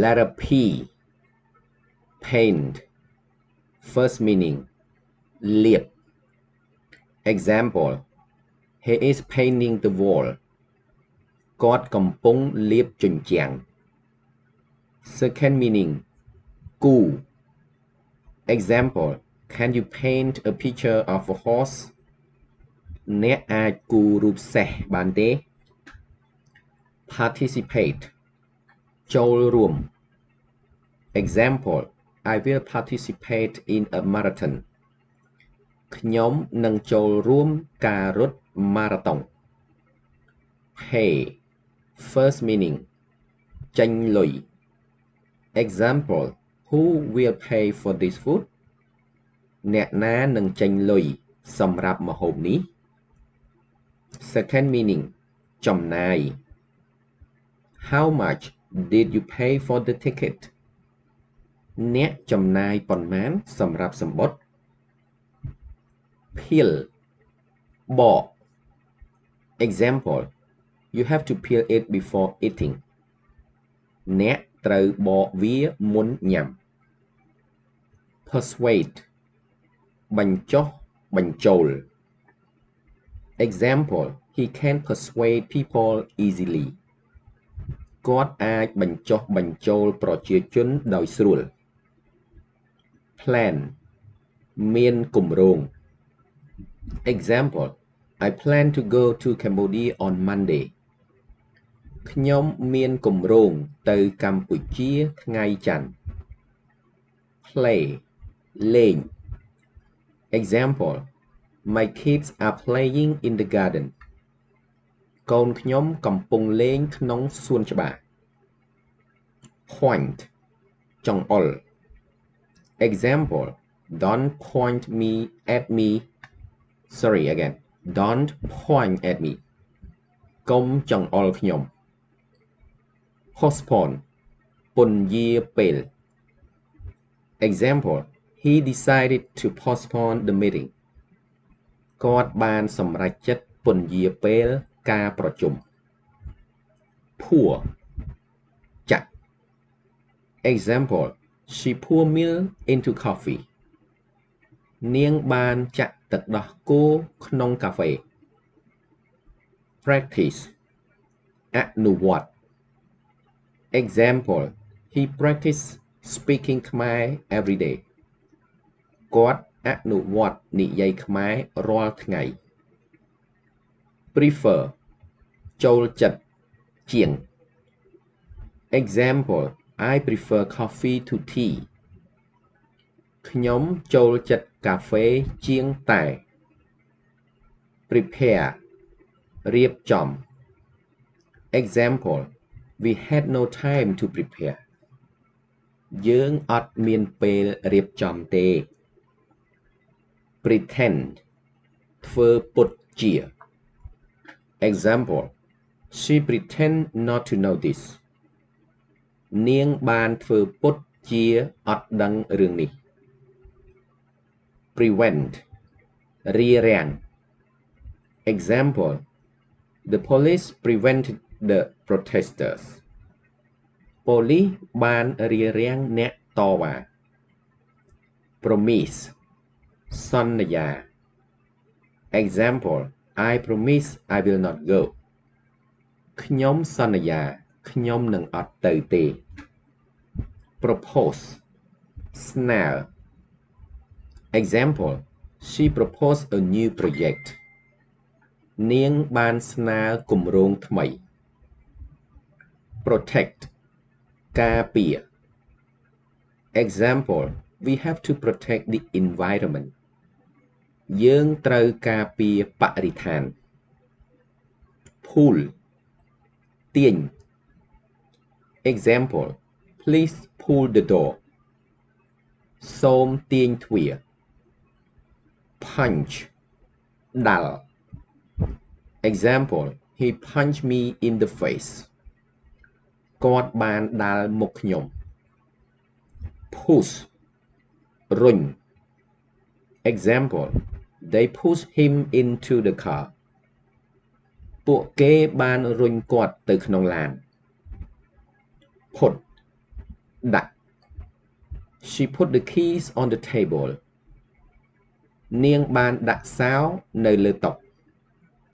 Letter P. Paint. First meaning លាប Example. He is painting the wall. គាត់កំពុងលាបជញ្ជាំង Second meaning គូ Example. Can you paint a picture of a horse? អ្នកអាចគូររូបសេះបានទេ Participate ចូលរួម Example. I will participate in a marathon. ខ្ញុំនឹងចូលរួមការរត់ម៉ារ៉ាតុង Pay. First meaning ចេញលុយ Example. Who will pay for this food? អ្នកណានឹងចេញលុយសម្រាប់ម្ហូបនេះ Second meaning ចំណាយ How much did you pay for the ticket? អ្នកចំណាយប៉ុន្មានសម្រាប់សំបុត្រ Peel បក Example. You have to peel it before eating. អ្នកត្រូវបកវាមុនញ៉ាំ Persuade បញ្ចុះបញ្ចូល Example. He can persuade people easily. គាត់អាចបញ្ចុះបញ្ចូលប្រជាជនដោយស្រួល Plan មានគម្រោង Example. I plan to go to Cambodia on Monday. ខ្ញុំមានគម្រោងទៅកម្ពុជាថ្ងៃច័ន្ទ Play លេង Example. My kids are playing in the garden. កូនខ្ញុំកំពុងលេងក្នុងសួនច្បារ Point ចង្អុល Example. Don't point me at me. Sorry again. Don't point at me. កុំចង្អុលខ្ញុំ Postpone ពន្យាពេល Example. He decided to postpone the meeting. គាត់បានសម្រេចចិត្តពន្យាពេលការប្រជុំ Pour ចាក់ Example. She poured milk into coffee. នាងបានចាក់ទឹកដោះគោក្នុងកាហ្វេ Practice អនុវត្ត Example. He practiced speaking Khmer every day. គាត់អនុវត្តនិយាយខ្មែររាល់ថ្ងៃ Prefer ចូលចិត្តជាង Example. I prefer coffee to tea. ខ្ញុំចូលចិត្តកាហ្វេជាងតែ Prepare រៀបចំ Example. We had no time to prepare. យើងអត់មានពេលរៀបចំទេ Pretend ធ្វើពុតជា Example. She pretend not to know this. នាងបានធ្វើពុតជាអត់ដឹងរឿងនេះ Prevent រារាំង Example. The police prevented the protesters. ប៉ូលីសបានរារាំងអ្នកតវ៉ា Promise សន្យា Example. I promise I will not go. ខ្ញុំសន្យាខ្ញុំនឹងអត់ទៅទេ Propose ស្នើ Example. She proposed a new project. នាងបានស្នើគម្រោងថ្មី Protect ការពារ Example. We have to protect the environment. យើងត្រូវការពារបរិស្ថាន Pull ទាញ Example. Please pull the door. សូមទាញទ្វារ Punch ដាល់ Example. He punched me in the face. គាត់បានដាល់មុខខ្ញុំ Push រុញ Example. They pushed him into the car. ពួកគេបានរុញគាត់ទៅក្នុងឡាន Put ដាក់ She put the keys on the table នាងបានដាក់សោនៅលើតុ